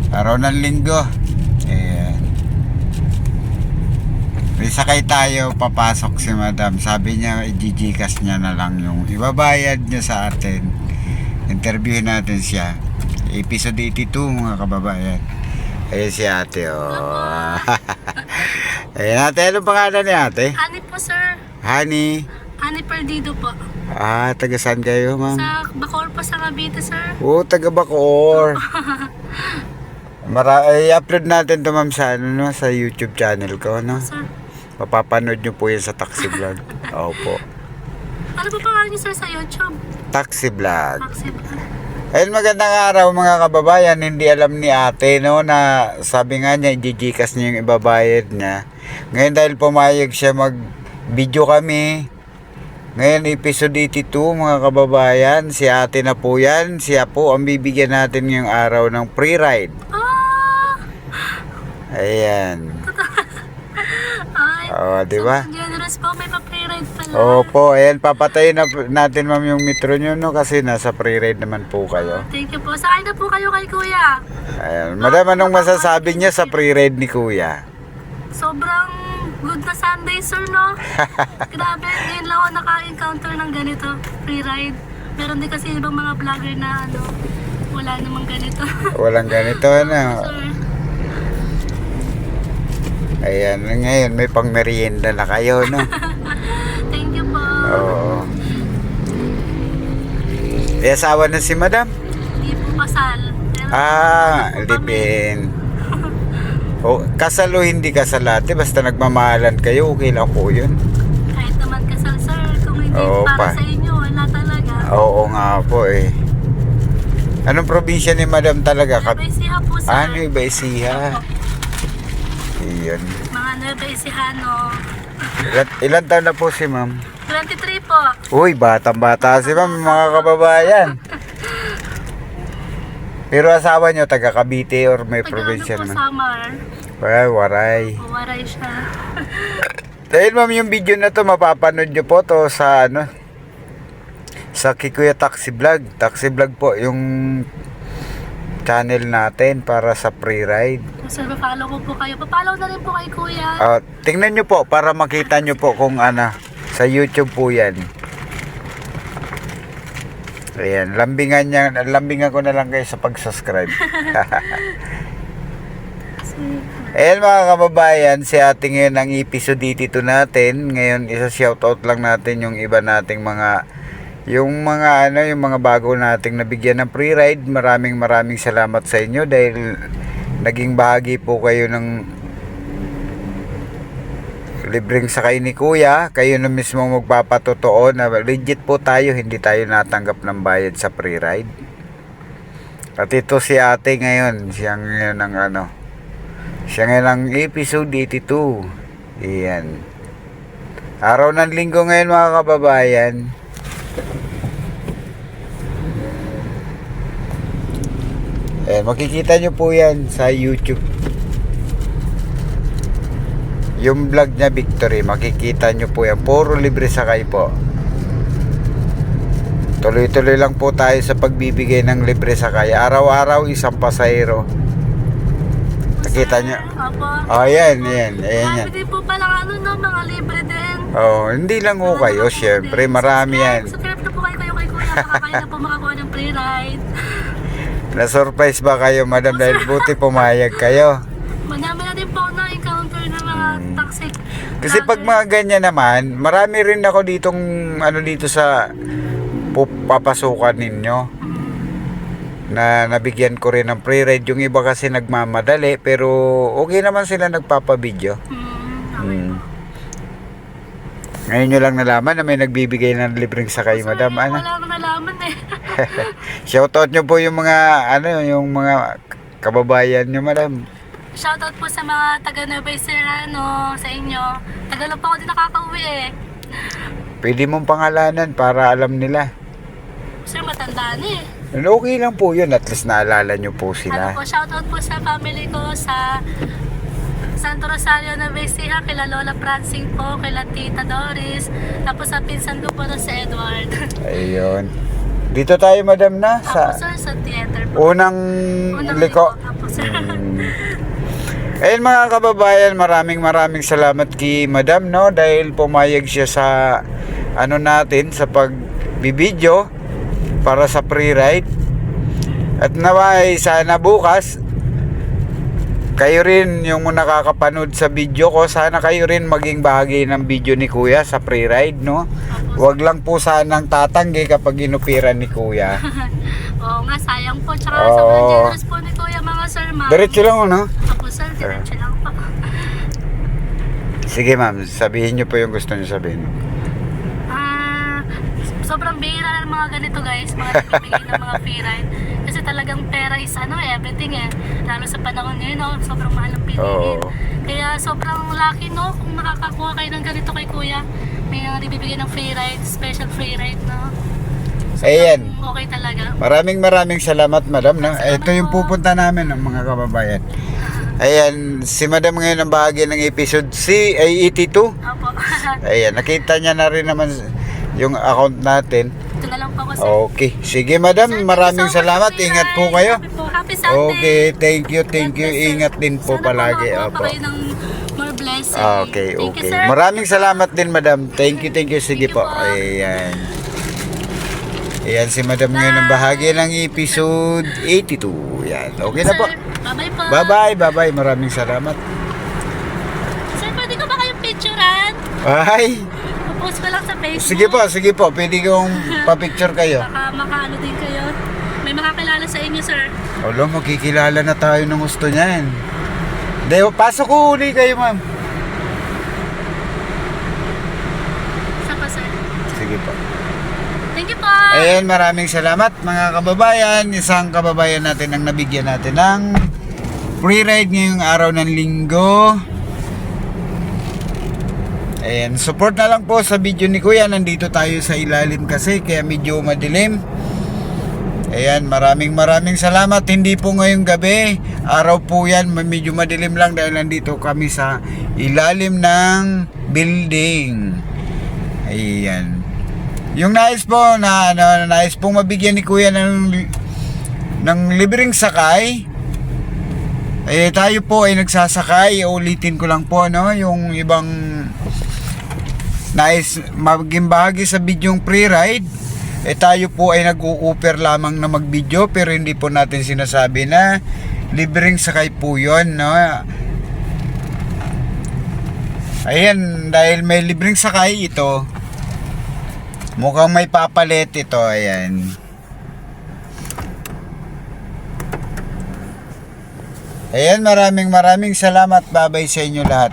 Araw ng linggo. Ayan. May sakay tayo, papasok si madam. Sabi niya, i-gcash niya na lang yung ibabayad niya sa atin. Interview natin siya. Episode 82 mga kababayan. Ayan si ate, oh. Ayan ate, anong pangalan ni ate? Honey po, sir. Honey. Honey Perdido po. Ah, taga saan kayo, ma'am? Sa Bacoor po, sa Cavite, sir. Oo, taga Bacoor. I-upload natin to ma'am sa, ano, no, sa YouTube channel ko, no? Sir. Mapapanood nyo po yan sa Taxi Vlog. Opo. Ano po pangalan niyo, sir, sa YouTube? Taxi Vlog. Taxi po. Ayun, magandang araw mga kababayan. Hindi alam ni ate, no, na sabi nga niya, i-gcash niya yung ibabayad niya. Ngayon dahil pumayag siya mag-video kami. Ngayon, episode 82 mga kababayan. Si ate na po yan. Siya po ang bibigyan natin ngayong araw ng free ride. Ah! Ayan. Ay, Oo, di ba? so generous po. May pa-pre-ride pala. Opo, ayan, papatayin na natin ma'am yung metro nyo, no, kasi nasa pre-ride naman po kayo. Thank you po. Sakay na po kayo kay kuya. Ayan, madam, anong masasabi niya sa pre-ride ni kuya? Sobrang good na Sunday, sir, no? Grabe, ngayon lang ako naka-encounter ng ganito, free ride. Meron din kasi ibang mga vlogger na ano, wala namang ganito. Walang ganito, ano? Sir, Ayan, ngayon may pang merienda na kayo, no? thank you po. Oo. May asawa na si madam? Hindi po kasal. Pero, Ah, ano po kami? lipin. O, kasal o hindi kasal ate, basta nagmamahalan kayo, okay lang po yun. Kahit naman kasal, sir, kung hindi Oo, para pa. sa inyo, wala talaga. Oo nga po eh. Anong probinsya ni madam talaga? Nueva Ecija po, sir. Nueva Ecija. Iyon. Mga Nueva Ecijano. Ilan taon na po si ma'am? 23 po. Uy, batang-bata si ma'am, mga kababayan. Pero asawa nyo, taga Cavite or may probinsya Pag-ano po, naman? Samar. Ay, waray. Waray siya. Dahil ma'am, yung video na to, mapapanood nyo po to sa ano, sa Kikuya Taxi Vlog. Taxi Vlog po, yung channel natin para sa free ride. Sir, pa-follow ko po kayo. Pa-follow na rin po kay kuya. Tingnan nyo po para makita nyo po kung ano, sa YouTube po yan. Ayan, lambingan ko na lang kayo sa pag-subscribe. Ayan mga kababayan, si ating ngayon ang episode 82 natin. Ngayon, isa-shoutout lang natin yung iba nating yung mga bago nating nabigyan ng free ride. Maraming salamat sa inyo dahil naging bahagi po kayo ng libreng sakay ni kuya. Kayo na mismo magpapatotoo na legit po tayo, hindi tayo natanggap ng bayad sa free ride. At ito si ate ngayon, siya ngayon ang episode 82. Iyan, araw ng linggo ngayon mga kababayan. Makikita nyo po yan sa YouTube. Yung vlog niya Victory, makikita nyo po yan. Puro libre sakay po. Tuloy-tuloy lang po tayo sa pagbibigay ng libre sakay. Araw-araw isang pasahero. Nakita nyo? Opo. Yan. Marami din po palang mga libre din. Hindi lang ho kayo, syempre. Marami yan. Subscribe na po kayo kay kuya. Baka kayo na po makakuha ng free ride. Na-surprise ba kayo, madam? Dahil buti pumayag kayo. Madami na din po na-encounter ng mga taxi. Kasi pag mga ganyan naman, marami rin ako ditong dito sa papasukan ninyo na nabigyan ko rin ng free ride. Yung iba kasi nagmamadali pero okay naman sila nagpapabidyo. Ngayon nyo lang nalaman na may nagbibigay ng libreng sakay, madam. Wala akong nalaman eh. Shoutout nyo po yung yung mga kababayan nyo, madam. Shoutout po sa mga taga Nueva Ecija, sa inyo. Tagal pa ako din nakakauwi eh. Pwede mong pangalanan para alam nila. Sir, matanda na eh. Okay lang po yun, at least naalala nyo po sila. Shoutout po sa family ko sa Santo Rosario, Nueva Ecija, kila Lola Francine po, kila Tita Doris, tapos sa pinsan ko po na si Edward. Ayun. Dito tayo, madam, na Tapos sir, sa theater po. unang liko. Tapos sir. Ayun mga kababayan, maraming salamat kay Madam, no, dahil pumayag siya sa ano natin sa pagbibideo para sa pre-ride. At naway sana bukas kayo rin yung nakakapanood sa video ko, sana kayo rin maging bahagi ng video ni Kuya sa pre-ride, no? Wag lang po sanang tatanggi kapag inupiran ni Kuya. Oo nga, sayang po. Tsaka sobrang generous po ni Kuya, mga sir, ma'am. Diretso lang, no? Ako sir, diretso lang po. Sige ma'am, sabihin niyo po yung gusto niyo sabihin. Sobrang bihira ng mga ganito guys, mga nagbibigay ng mga free ride. Kasi talagang pera is everything Lalo sa panahon ngayon, no, sobrang mahal ang piliin. Oo. Kaya sobrang lucky, no, kung nakakakuha kayo ng ganito kay Kuya. May nagbibigay ng free ride, special free ride, no. Ayan. Okay talaga. Maraming salamat, Madam, no? Salamat Ito yung po. pupunta namin ng mga kababayan. Ayan, si Madam ngayon ang bahagi ng episode ay 82. Opo. Ayan, nakita niya na rin naman yung account natin. Ito na lang po ako sir. Okay. Sige, Madam, Sir, maraming thank you so much, salamat. free Ingat po ride. kayo. Happy po. Happy Sunday. Okay, thank you. God bless, sir. Ingat din po Sana palagi. makakuha pa Opo. kayo ng more blessing. Okay, Thank you, okay. sir. Maraming salamat din, Madam. Thank you. Sige Thank you po. po. Ayan. Ayan si Madam ngayon ang bahagi ng episode 82. Yan. Okay na po. Sir, bye-bye po. Bye-bye. Maraming salamat. Sir, pwede ko ba kayong picturean? Ay, Post ko lang sa Facebook. sige po. Pwede kong pa-picture kayo. Baka makaano din kayo. May makakilala sa inyo, sir. Olo, magkikilala na tayo ng gusto niyan. Pasok ko uli kayo, ma'am. Isa pa, sir. Sige po. Thank you po. Ayan, maraming salamat mga kababayan. Isang kababayan natin ang nabigyan natin ng free ride ngayong araw ng linggo. Ayan, support na lang po sa video ni Kuya. Nandito tayo sa ilalim kasi kaya medyo madilim. Ayan, maraming salamat. Hindi po ngayong gabi, araw po yan, medyo madilim lang dahil nandito kami sa ilalim ng building. Ayan. Yung nais pong mabigyan ni Kuya ng libreng sakay. Tayo po ay nagsasakay. Ulitin ko lang po, no, yung ibang nais maging bahagi sa bidyong pre-ride. Tayo po ay nag-u-offer lamang na mag-video pero hindi po natin sinasabi na libreng sakay po yun, no. Ayan, dahil may libreng sakay ito, mukhang may papalit ito. Ayan. Ayan, maraming salamat. Bye-bye sa inyo lahat.